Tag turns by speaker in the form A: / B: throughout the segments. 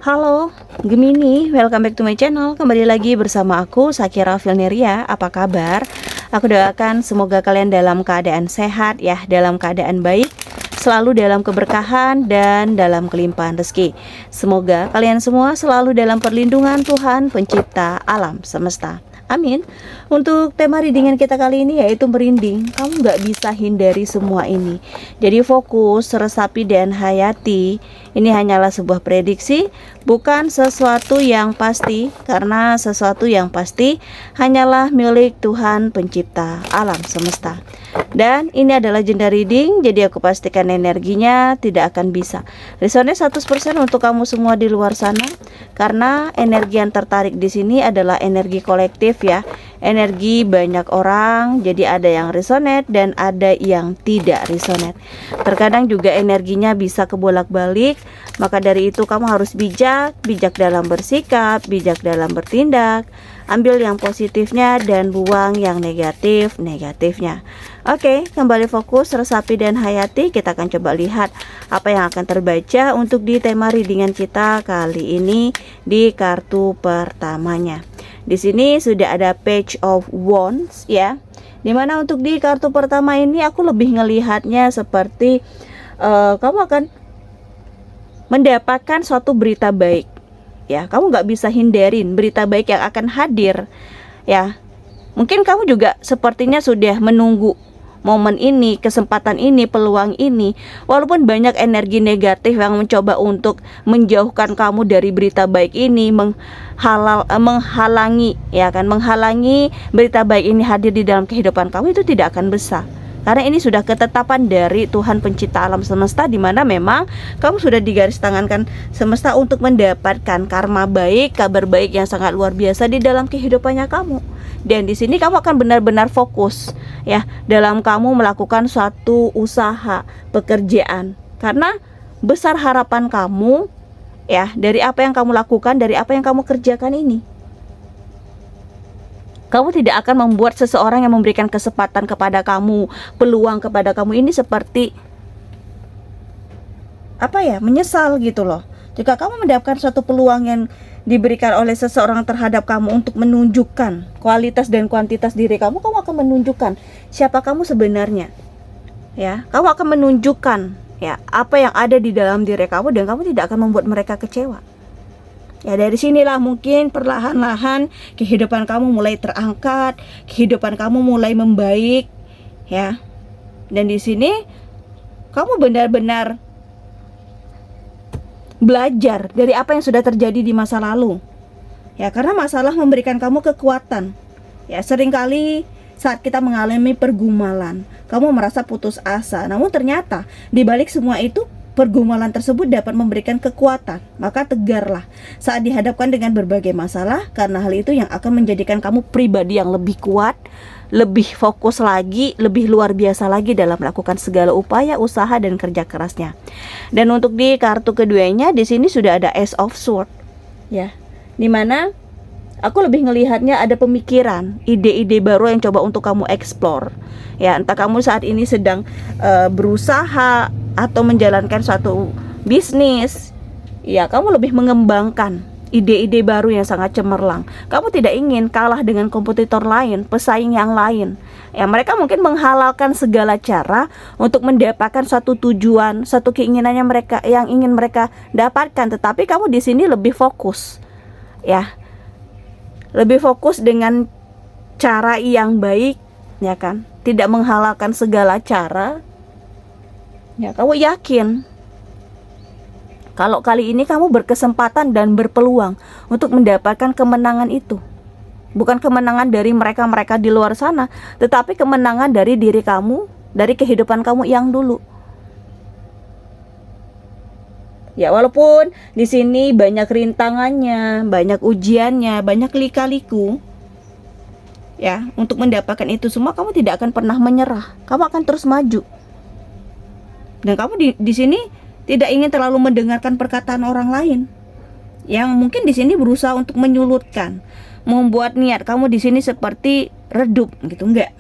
A: Halo Gemini, welcome back to my channel. Kembali lagi bersama aku Shakira Vilneria. Apa kabar? Aku doakan semoga kalian dalam keadaan sehat ya, dalam keadaan baik, selalu dalam keberkahan dan dalam kelimpahan rezeki. Semoga kalian semua selalu dalam perlindungan Tuhan Pencipta alam semesta. Amin. Untuk tema readingan kita kali ini yaitu merinding. Kamu gak bisa hindari semua ini. Jadi fokus, resapi dan hayati. Ini hanyalah sebuah prediksi, bukan sesuatu yang pasti. Karena sesuatu yang pasti hanyalah milik Tuhan Pencipta alam semesta. Dan ini adalah jenda reading, jadi aku pastikan energinya tidak akan bisa resonate 100% untuk kamu semua di luar sana. Karena energi yang tertarik di sini adalah energi kolektif ya, energi banyak orang. Jadi ada yang resonate dan ada yang tidak resonate. Terkadang juga energinya bisa kebolak-balik. Maka dari itu kamu harus bijak dalam bersikap, bijak dalam bertindak. Ambil yang positifnya dan buang yang negatifnya. Oke, kembali fokus, resapi dan hayati. Kita akan coba lihat apa yang akan terbaca untuk di tema readingan kita kali ini di kartu pertamanya. Di sini sudah ada Page of Wands ya. Dimana untuk di kartu pertama ini aku lebih ngelihatnya seperti kamu akan mendapatkan suatu berita baik ya. Kamu nggak bisa hindarin berita baik yang akan hadir ya. Mungkin kamu juga sepertinya sudah menunggu momen ini, kesempatan ini, peluang ini. Walaupun banyak energi negatif yang mencoba untuk menjauhkan kamu dari berita baik ini, menghalangi ya kan, menghalangi berita baik ini hadir di dalam kehidupan kamu, itu tidak akan bisa. Karena ini sudah ketetapan dari Tuhan Pencipta alam semesta, di mana memang kamu sudah digaris tangankan semesta untuk mendapatkan karma baik, kabar baik yang sangat luar biasa di dalam kehidupannya kamu. Dan di sini kamu akan benar-benar fokus ya dalam kamu melakukan suatu usaha, pekerjaan. Karena besar harapan kamu ya dari apa yang kamu lakukan, dari apa yang kamu kerjakan ini. Kamu tidak akan membuat seseorang yang memberikan kesempatan kepada kamu, peluang kepada kamu ini seperti menyesal gitu loh. Jika kamu mendapatkan suatu peluang yang diberikan oleh seseorang terhadap kamu untuk menunjukkan kualitas dan kuantitas diri kamu, kamu akan menunjukkan siapa kamu sebenarnya. Ya, kamu akan menunjukkan ya apa yang ada di dalam diri kamu, dan kamu tidak akan membuat mereka kecewa. Ya, dari sinilah mungkin perlahan-lahan kehidupan kamu mulai terangkat, kehidupan kamu mulai membaik, ya. Dan di sini kamu benar-benar belajar dari apa yang sudah terjadi di masa lalu. Ya, karena masalah memberikan kamu kekuatan. Ya, seringkali saat kita mengalami pergumulan, kamu merasa putus asa. Namun ternyata di balik semua itu, pergumulan tersebut dapat memberikan kekuatan. Maka tegarlah saat dihadapkan dengan berbagai masalah, karena hal itu yang akan menjadikan kamu pribadi yang lebih kuat, lebih fokus lagi, lebih luar biasa lagi dalam melakukan segala upaya, usaha dan kerja kerasnya. Dan untuk di kartu keduanya di sini sudah ada Ace of Swords ya. Dimana aku lebih ngelihatnya ada pemikiran, ide-ide baru yang coba untuk kamu explore. Ya, entah kamu saat ini sedang berusaha atau menjalankan suatu bisnis, ya kamu lebih mengembangkan ide-ide baru yang sangat cemerlang. Kamu tidak ingin kalah dengan kompetitor lain, pesaing yang lain. Ya, mereka mungkin menghalalkan segala cara untuk mendapatkan suatu tujuan, suatu keinginannya mereka yang ingin mereka dapatkan, tetapi kamu di sini lebih fokus. Ya. Lebih fokus dengan cara yang baik, ya kan? Tidak menghalalkan segala cara. Ya, kamu yakin kalau kali ini kamu berkesempatan dan berpeluang untuk mendapatkan kemenangan itu. Bukan kemenangan dari mereka-mereka di luar sana, tetapi kemenangan dari diri kamu, dari kehidupan kamu yang dulu. Ya, walaupun di sini banyak rintangannya, banyak ujiannya, banyak lika-liku. Ya, untuk mendapatkan itu semua kamu tidak akan pernah menyerah. Kamu akan terus maju. Dan kamu di sini tidak ingin terlalu mendengarkan perkataan orang lain yang mungkin di sini berusaha untuk menyulutkan, membuat niat kamu di sini seperti redup gitu, enggak.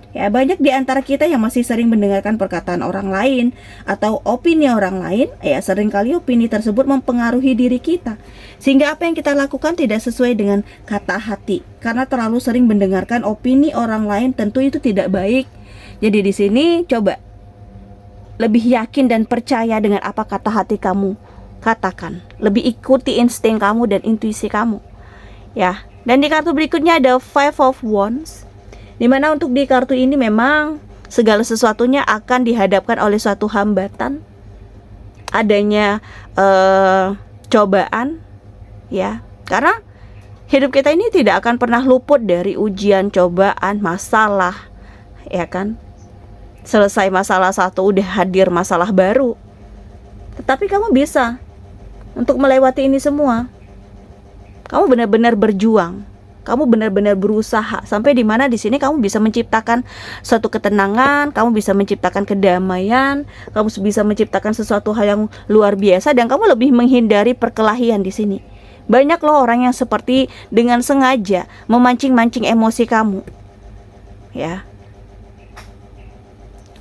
A: Ya, banyak di antara kita yang masih sering mendengarkan perkataan orang lain atau opini orang lain. Ya, seringkali opini tersebut mempengaruhi diri kita, sehingga apa yang kita lakukan tidak sesuai dengan kata hati. Karena terlalu sering mendengarkan opini orang lain, tentu itu tidak baik. Jadi di sini coba lebih yakin dan percaya dengan apa kata hati kamu katakan. Lebih ikuti insting kamu dan intuisi kamu. Ya, dan di kartu berikutnya ada Five of Wands. Dimana untuk di kartu ini memang segala sesuatunya akan dihadapkan oleh suatu hambatan, adanya cobaan, ya. Karena hidup kita ini tidak akan pernah luput dari ujian, cobaan, masalah, ya kan. Selesai masalah satu, udah hadir masalah baru. Tetapi kamu bisa untuk melewati ini semua. Kamu benar-benar berjuang. Kamu benar-benar berusaha sampai di mana di sini kamu bisa menciptakan suatu ketenangan, kamu bisa menciptakan kedamaian, kamu bisa menciptakan sesuatu hal yang luar biasa, dan kamu lebih menghindari perkelahian di sini. Banyak loh orang yang seperti dengan sengaja memancing-mancing emosi kamu. Ya.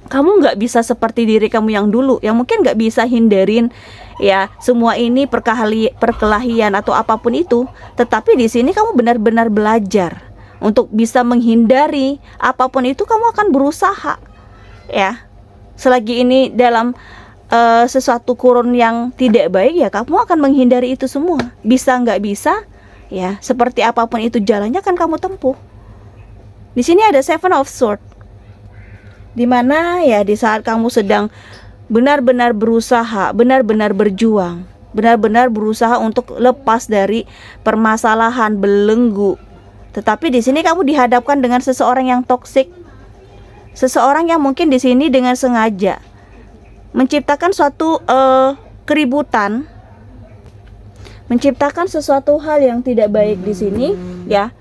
A: Kamu nggak bisa seperti diri kamu yang dulu, yang mungkin nggak bisa hindarin ya semua ini perkelahian atau apapun itu. Tetapi di sini kamu benar-benar belajar untuk bisa menghindari apapun itu. Kamu akan berusaha ya. Selagi ini dalam sesuatu kurun yang tidak baik, ya kamu akan menghindari itu semua. Bisa nggak bisa ya, seperti apapun itu jalannya akan kamu tempuh. Di sini ada Seven of Swords, dimana ya di saat kamu sedang benar-benar berusaha, benar-benar berjuang, benar-benar berusaha untuk lepas dari permasalahan belenggu. Tetapi di sini kamu dihadapkan dengan seseorang yang toksik, seseorang yang mungkin di sini dengan sengaja menciptakan suatu keributan, menciptakan sesuatu hal yang tidak baik di sini, ya,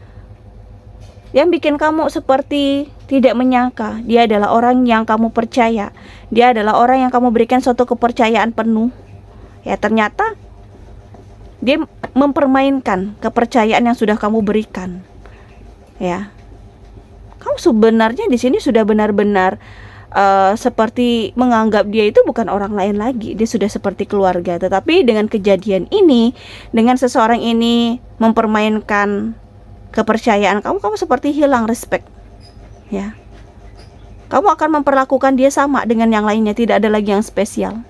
A: yang bikin kamu seperti tidak menyangka dia adalah orang yang kamu percaya, dia adalah orang yang kamu berikan suatu kepercayaan penuh. Ya, ternyata dia mempermainkan kepercayaan yang sudah kamu berikan. Ya, kamu sebenarnya di sini sudah benar-benar seperti menganggap dia itu bukan orang lain lagi, dia sudah seperti keluarga. Tetapi dengan kejadian ini, dengan seseorang ini mempermainkan kepercayaan kamu, kamu seperti hilang respect. Ya, kamu akan memperlakukan dia sama dengan yang lainnya, tidak ada lagi yang spesial.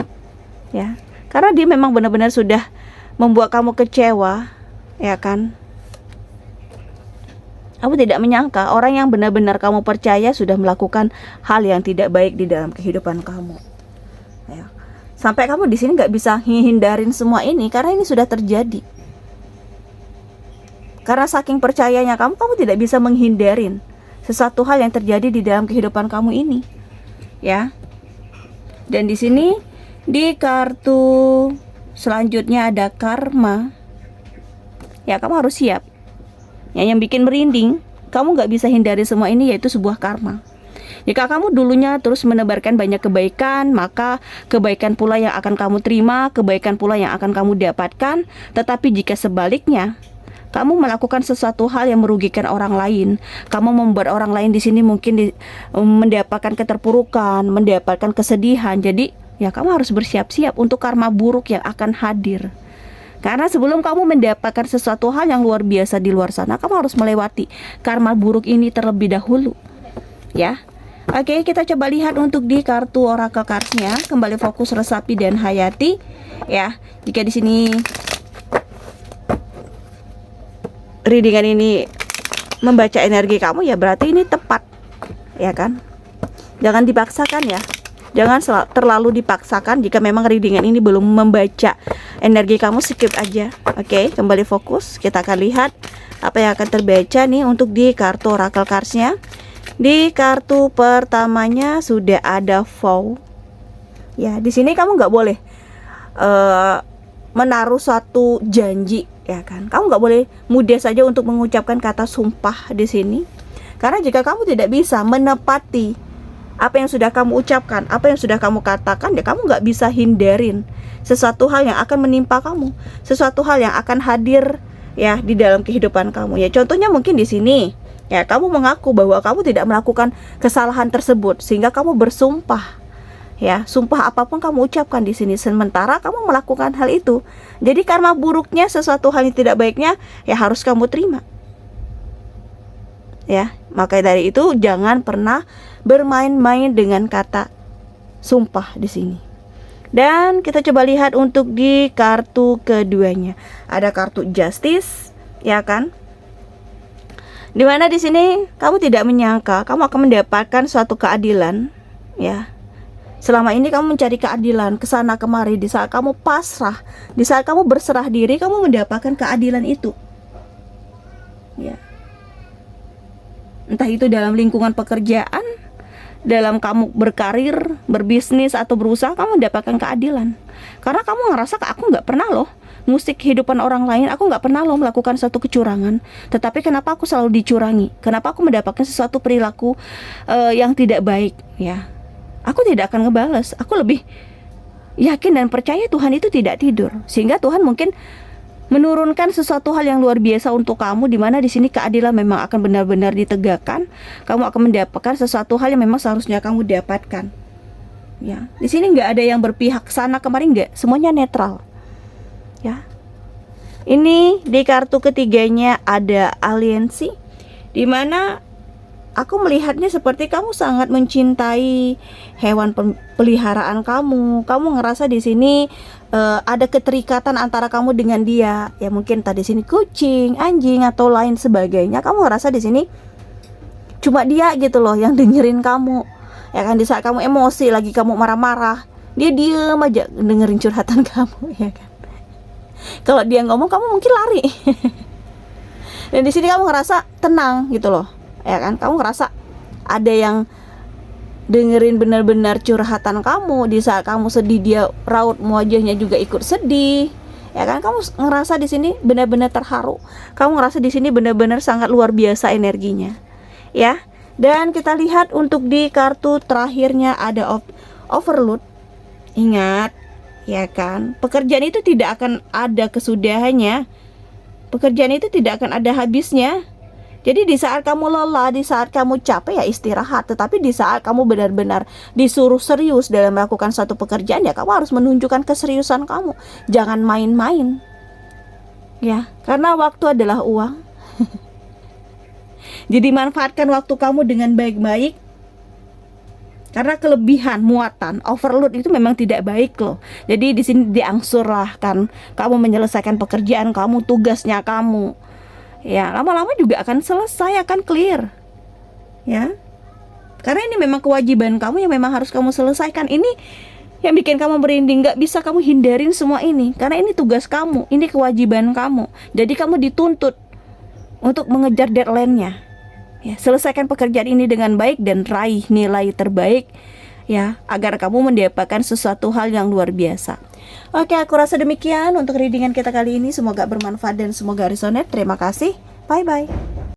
A: Ya, karena dia memang benar-benar sudah membuat kamu kecewa, ya kan? Kamu tidak menyangka orang yang benar-benar kamu percaya sudah melakukan hal yang tidak baik di dalam kehidupan kamu. Ya. Sampai kamu di sini nggak bisa hindarin semua ini karena ini sudah terjadi. Karena saking percayanya kamu tidak bisa menghindarin sesuatu hal yang terjadi di dalam kehidupan kamu ini. Ya. Dan di sini di kartu selanjutnya ada karma. Ya, kamu harus siap. Yang bikin merinding, kamu gak bisa hindari semua ini, yaitu sebuah karma. Jika kamu dulunya terus menebarkan banyak kebaikan, maka kebaikan pula yang akan kamu terima, kebaikan pula yang akan kamu dapatkan. Tetapi jika sebaliknya, kamu melakukan sesuatu hal yang merugikan orang lain, kamu membuat orang lain di sini mungkin mendapatkan keterpurukan, mendapatkan kesedihan. Jadi ya kamu harus bersiap-siap untuk karma buruk yang akan hadir. Karena sebelum kamu mendapatkan sesuatu hal yang luar biasa di luar sana, kamu harus melewati karma buruk ini terlebih dahulu. Ya. Oke, kita coba lihat untuk di kartu oracle cards-nya. Kembali fokus resapi dan hayati. Ya, jika di sini readingan ini membaca energi kamu, ya berarti ini tepat. Ya kan? Jangan dipaksakan ya. Jangan terlalu dipaksakan. Jika memang readingan ini belum membaca energi kamu, skip aja. Oke, kembali fokus. Kita akan lihat apa yang akan terbaca nih untuk di kartu oracle cards-nya. Di kartu pertamanya sudah ada vow. Ya, di sini kamu nggak boleh menaruh suatu janji, ya kan? Kamu nggak boleh mudah saja untuk mengucapkan kata sumpah di sini. Karena jika kamu tidak bisa menepati apa yang sudah kamu ucapkan, apa yang sudah kamu katakan, ya kamu nggak bisa hindarin sesuatu hal yang akan menimpa kamu, sesuatu hal yang akan hadir ya di dalam kehidupan kamu. Ya contohnya mungkin di sini, Ya, kamu mengaku bahwa kamu tidak melakukan kesalahan tersebut sehingga kamu bersumpah. Ya, sumpah apapun kamu ucapkan di sini sementara kamu melakukan hal itu. Jadi karma buruknya sesuatu hal yang tidak baiknya ya harus kamu terima. Ya, maka dari itu jangan pernah bermain-main dengan kata sumpah di sini. Dan kita coba lihat untuk di kartu keduanya. Ada kartu Justice, ya kan? Dimana di sini kamu tidak menyangka kamu akan mendapatkan suatu keadilan, ya. Selama ini kamu mencari keadilan kesana kemari. Di saat kamu pasrah, di saat kamu berserah diri, kamu mendapatkan keadilan itu, ya. Entah itu dalam lingkungan pekerjaan, dalam kamu berkarir, berbisnis atau berusaha, kamu mendapatkan keadilan. Karena kamu ngerasa aku nggak pernah loh musik kehidupan orang lain, aku nggak pernah loh melakukan satu kecurangan. Tetapi kenapa aku selalu dicurangi? Kenapa aku mendapatkan sesuatu perilaku yang tidak baik? Ya, aku tidak akan ngebales. Aku lebih yakin dan percaya Tuhan itu tidak tidur, sehingga Tuhan mungkin menurunkan sesuatu hal yang luar biasa untuk kamu, di mana di sini keadilan memang akan benar-benar ditegakkan. Kamu akan mendapatkan sesuatu hal yang memang seharusnya kamu dapatkan. Ya, di sini nggak ada yang berpihak sana kemari, nggak, semuanya netral. Ya, ini di kartu ketiganya ada aliansi, di mana aku melihatnya seperti kamu sangat mencintai hewan peliharaan kamu. Kamu ngerasa di sini ada keterikatan antara kamu dengan dia. Ya mungkin tadi sini kucing, anjing atau lain sebagainya. Kamu ngerasa di sini cuma dia gitu loh yang dengerin kamu. Ya kan, di saat kamu emosi, lagi kamu marah-marah, dia diem aja dengerin curhatan kamu, ya kan. Kalau dia ngomong kamu mungkin lari. Dan di sini kamu ngerasa tenang gitu loh, ya kan. Kamu ngerasa ada yang dengerin benar-benar curhatan kamu. Di saat kamu sedih, dia raut wajahnya juga ikut sedih, ya kan. Kamu ngerasa di sini benar-benar terharu. Kamu ngerasa di sini benar-benar sangat luar biasa energinya, ya. Dan kita lihat untuk di kartu terakhirnya ada overload. Ingat, ya kan, pekerjaan itu tidak akan ada kesudahannya. Pekerjaan itu tidak akan ada habisnya. Jadi di saat kamu lelah, di saat kamu capek ya istirahat. Tetapi di saat kamu benar-benar disuruh serius dalam melakukan satu pekerjaan, ya kamu harus menunjukkan keseriusan kamu. Jangan main-main, ya, karena waktu adalah uang. Jadi manfaatkan waktu kamu dengan baik-baik. Karena kelebihan, muatan, overload itu memang tidak baik loh. Jadi di sini diangsurkan kamu menyelesaikan pekerjaan kamu, tugasnya kamu. Ya, lama-lama juga akan selesai, akan clear. Ya. Karena ini memang kewajiban kamu yang memang harus kamu selesaikan. Ini yang bikin kamu merinding, gak bisa kamu hindarin semua ini. Karena ini tugas kamu, ini kewajiban kamu. Jadi kamu dituntut untuk mengejar deadline-nya. Ya, selesaikan pekerjaan ini dengan baik dan raih nilai terbaik, ya, agar kamu mendapatkan sesuatu hal yang luar biasa. Oke, aku rasa demikian untuk readingan kita kali ini. Semoga bermanfaat dan semoga resonate. Terima kasih. Bye-bye.